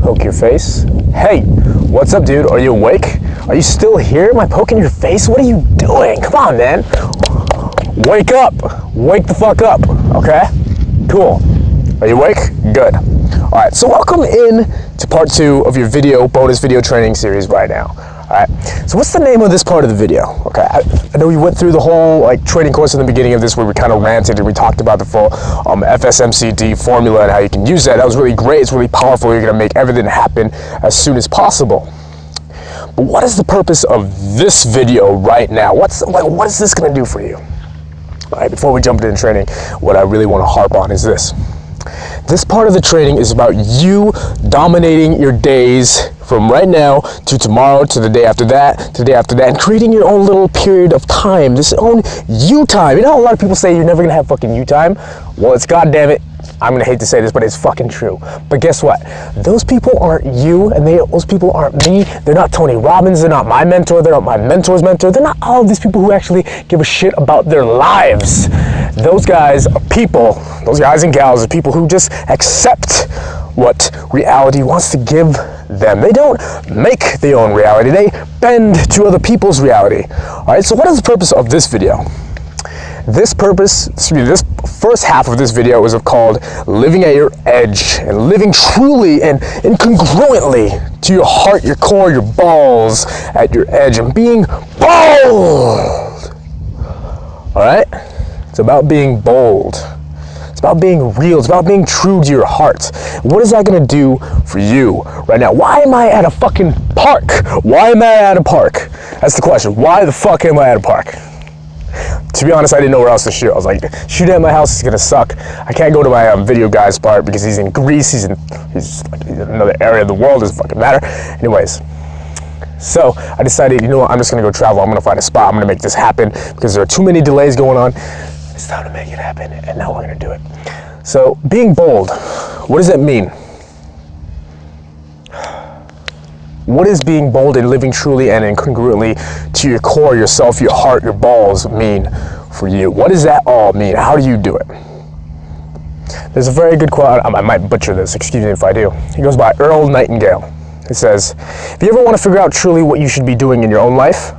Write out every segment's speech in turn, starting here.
poke your face. Hey, what's up, dude? Are you awake? Are you still here? Am I poking your face? What are you doing? Come on, man. Wake up. Wake the fuck up, okay? Cool. Are you awake? Good. All right, so welcome in to part 2 of your bonus video training series right now. All right, so what's the name of this part of the video? Okay, I know we went through the whole training course in the beginning of this where we kind of ranted and we talked about the full FSMCD formula and how you can use that. That was really great. It's really powerful. You're gonna make everything happen as soon as possible. But what is the purpose of this video right now? What is this gonna do for you? All right, before we jump into training, what I really want to harp on is this. This part of the training is about you dominating your days from right now to tomorrow to the day after that, to the day after that, and creating your own little period of time, this own you time. You know how a lot of people say you're never gonna have fucking you time? Well, it's goddamn it. I'm gonna hate to say this, but it's fucking true. But guess what? Those people aren't you, and those people aren't me. They're not Tony Robbins. They're not my mentor. They're not my mentor's mentor. They're not all of these people who actually give a shit about their lives. Those guys are people. Those guys and gals are people who just accept what reality wants to give them. They don't make their own reality. They bend to other people's reality. All right. So what is the purpose of this video? This first half of this video is called Living at Your Edge, and living truly and incongruently to your heart, your core, your balls at your edge, and being bold. All right? It's about being bold. It's about being real. It's about being true to your heart. What is that going to do for you right now? Why am I at a fucking park? Why am I at a park? That's the question. Why the fuck am I at a park? To be honest, I didn't know where else to shoot. I was like, shooting at my house is gonna suck. I can't go to my video guy's part because he's in Greece. He's in another area of the world. It doesn't fucking matter. Anyways, so I decided, you know what? I'm just gonna go travel. I'm gonna find a spot. I'm gonna make this happen because there are too many delays going on. It's time to make it happen, and now we're gonna do it. So, being bold. What does that mean? What is being bold and living truly and incongruently to your core, yourself, your heart, your balls mean for you? What does that all mean? How do you do it? There's a very good quote. I might butcher this, excuse me if I do. It goes by Earl Nightingale. It says, if you ever want to figure out truly what you should be doing in your own life,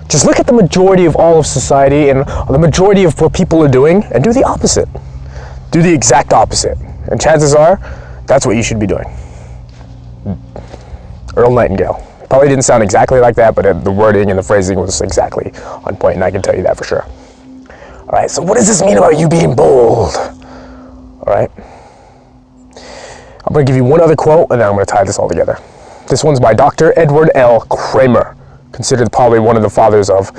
just look at the majority of all of society and the majority of what people are doing and do the opposite. Do the exact opposite. And chances are, that's what you should be doing. Earl Nightingale. Probably didn't sound exactly like that, but the wording and the phrasing was exactly on point, and I can tell you that for sure. All right, so what does this mean about you being bold? All right. I'm going to give you one other quote, and then I'm going to tie this all together. This one's by Dr. Edward L. Kramer, considered probably one of the fathers of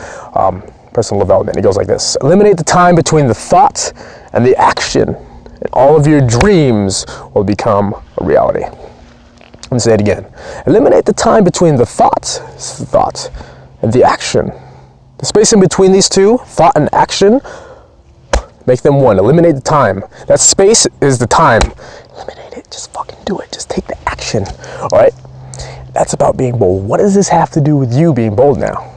personal development. It goes like this. Eliminate the time between the thought and the action, and all of your dreams will become a reality. Let me say it again. Eliminate the time between the thought and the action. The space in between these two, thought and action, make them one. Eliminate the time. That space is the time. Eliminate it. Just fucking do it. Just take the action. All right? That's about being bold. What does this have to do with you being bold now?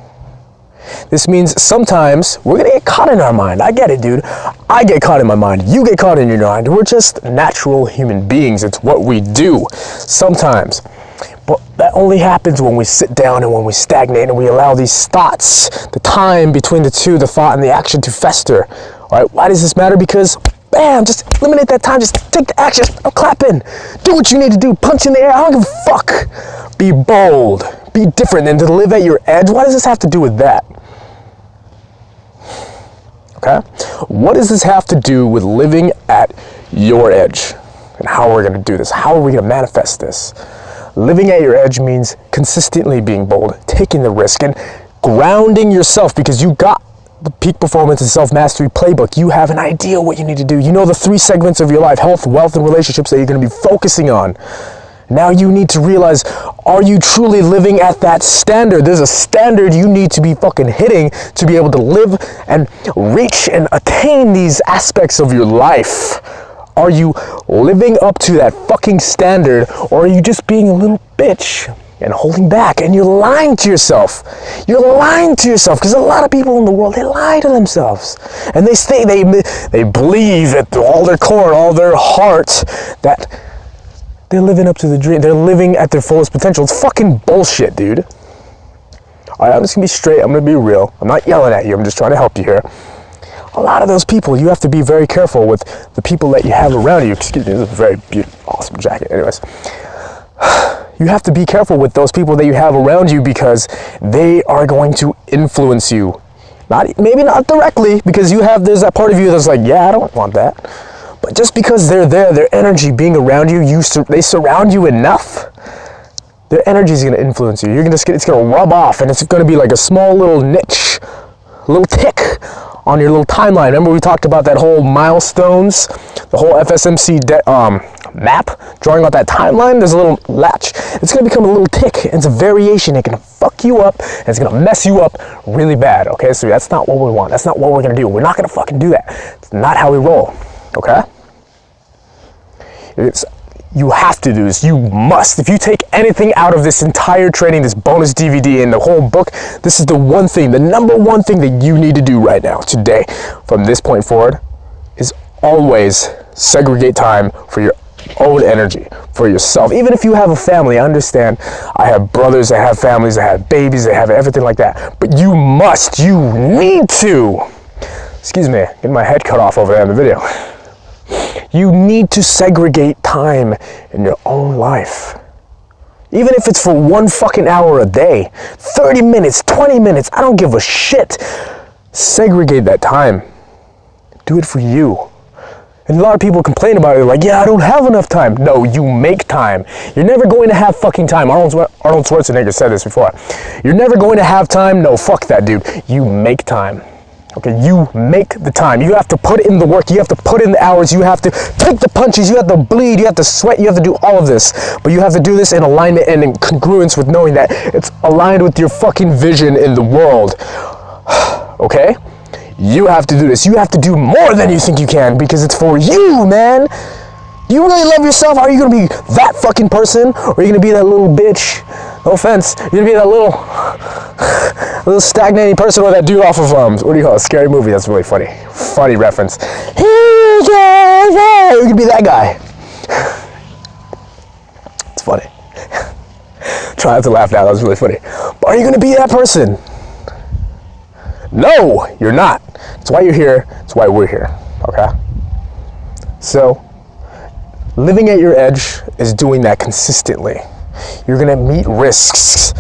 This means sometimes we're going to get caught in our mind. I get it, dude. I get caught in my mind. You get caught in your mind. We're just natural human beings. It's what we do sometimes. But that only happens when we sit down and when we stagnate and we allow these thoughts, the time between the two, the thought and the action to fester. All right, why does this matter? Because, bam, just eliminate that time. Just take the action. I'm clapping. Do what you need to do. Punch in the air. I don't give a fuck. Be bold. Be different. And to live at your edge, what does this have to do with that? Okay? What does this have to do with living at your edge? And how we're going to do this? How are we going to manifest this? Living at your edge means consistently being bold, taking the risk, and grounding yourself because you got the peak performance and self-mastery playbook. You have an idea what you need to do. You know the 3 segments of your life, health, wealth, and relationships that you're going to be focusing on. Now you need to realize, are you truly living at that standard? There's a standard you need to be fucking hitting to be able to live and reach and attain these aspects of your life. Are you living up to that fucking standard, or are you just being a little bitch and holding back? And you're lying to yourself. You're lying to yourself because a lot of people in the world, they lie to themselves. And they believe at all their core, all their heart, that they're living up to the dream. They're living at their fullest potential. It's fucking bullshit, dude. All right, I'm just gonna be straight. I'm gonna be real. I'm not yelling at you. I'm just trying to help you here. A lot of those people, you have to be very careful with the people that you have around you. Excuse me, this is a very beautiful, awesome jacket. Anyways, you have to be careful with those people that you have around you because they are going to influence you. Maybe not directly, because there's that part of you that's like, yeah, I don't want that. But just because they're there, their energy being around you, they surround you enough. Their energy is going to influence you. It's going to rub off, and it's going to be like a small little niche, a little tick on your little timeline. Remember we talked about that whole milestones, the whole FSMC map, drawing out that timeline? There's a little latch. It's going to become a little tick. It's a variation. It can fuck you up, and it's going to mess you up really bad, okay? So that's not what we want. That's not what we're going to do. We're not going to fucking do that. It's not how we roll, okay? You have to do this. You must. If you take anything out of this entire training, this bonus DVD and the whole book, this is the one thing, the number one thing that you need to do right now, today, from this point forward, is always segregate time for your own energy, for yourself. Even if you have a family, I understand. I have brothers, I have families, I have babies, I have everything like that. But you need to. Excuse me, getting my head cut off over there in the video. You need to segregate time in your own life. Even if it's for 1 fucking hour a day, 30 minutes, 20 minutes, I don't give a shit. Segregate that time. Do it for you. And a lot of people complain about it. They're like, yeah, I don't have enough time. No, you make time. You're never going to have fucking time. Arnold Schwarzenegger said this before. You're never going to have time. No, fuck that, dude. You make time. Okay, you make the time. You have to put in the work. You have to put in the hours. You have to take the punches. You have to bleed. You have to sweat. You have to do all of this. But you have to do this in alignment and in congruence with knowing that it's aligned with your fucking vision in the world. Okay? You have to do this. You have to do more than you think you can because it's for you, man. Do you really love yourself? Are you going to be that fucking person? Or are you going to be that little bitch? No offense. You're going to be that little stagnating person or that dude off of, what do you call it? Scary Movie. That's really funny. Funny reference. You can be that guy. It's funny. Try not to laugh now. That was really funny. But are you going to be that person? No, you're not. That's why you're here. That's why we're here. Okay? So, living at your edge is doing that consistently. You're gonna meet risks.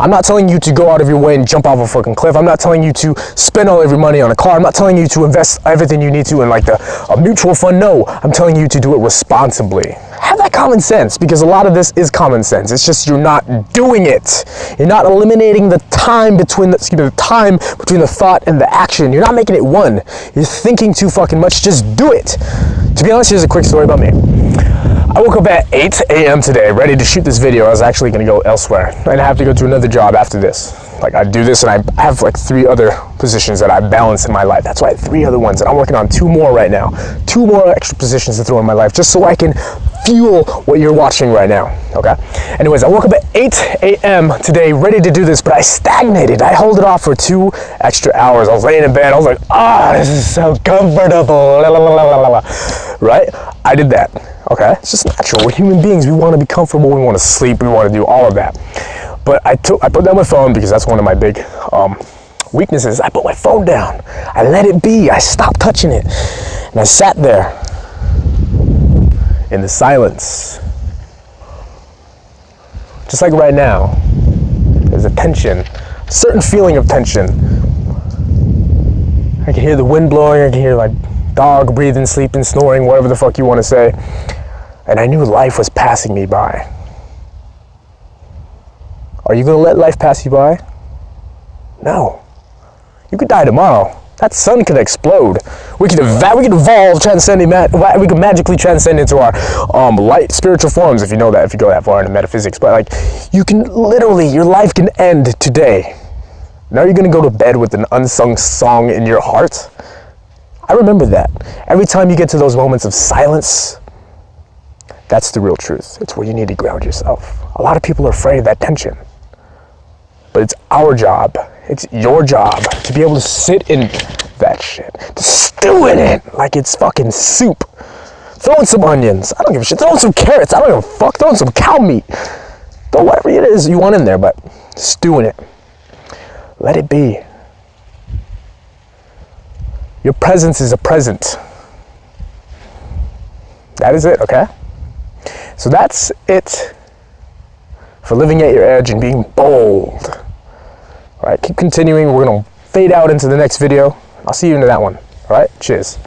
I'm not telling you to go out of your way and jump off a fucking cliff. I'm not telling you to spend all of your money on a car. I'm not telling you to invest everything you need to in like a mutual fund. No, I'm telling you to do it responsibly. Have that common sense, because a lot of this is common sense. It's just you're not doing it. You're not eliminating the time between the thought and the action. You're not making it one. You're thinking too fucking much. Just do it. To be honest, here's a quick story about me. I woke up at 8 a.m. today, ready to shoot this video. I was actually going to go elsewhere, and I have to go to another job after this. Like, I do this, and I have like 3 other positions that I balance in my life. That's why I have 3 other ones, and I'm working on 2 more right now. 2 more extra positions to throw in my life, just so I can fuel what you're watching right now, okay? Anyways, I woke up at 8 a.m. today, ready to do this, but I stagnated. I held it off for 2 extra hours. I was laying in bed. I was like, this is so comfortable, right? I did that, okay? It's just natural. We're human beings. We want to be comfortable. We want to sleep. We want to do all of that. But I put down my phone because that's one of my big weaknesses. I put my phone down. I let it be. I stopped touching it. And I sat there in the silence. Just like right now, there's a tension, a certain feeling of tension. I can hear the wind blowing. I can hear my dog breathing, sleeping, snoring, whatever the fuck you want to say. And I knew life was passing me by. Are you going to let life pass you by? No. You could die tomorrow. That sun could explode. We could evolve, we could magically transcend into our light spiritual forms, if you know that, if you go that far into metaphysics. But like, you can literally, your life can end today. Now you're going to go to bed with an unsung song in your heart. I remember that. Every time you get to those moments of silence, that's the real truth. It's where you need to ground yourself. A lot of people are afraid of that tension. But it's our job, it's your job to be able to sit in that shit, to stew in it like it's fucking soup, Throw in some onions. I don't give a shit. Throw in some carrots. I don't give a fuck. Throw in some cow meat. Throw whatever it is you want in there, but stew in it. Let it be. Your presence is a present. That is it, okay? So that's it for living at your edge and being bold. All right, keep continuing. We're gonna fade out into the next video. I'll see you into that one. All right, cheers.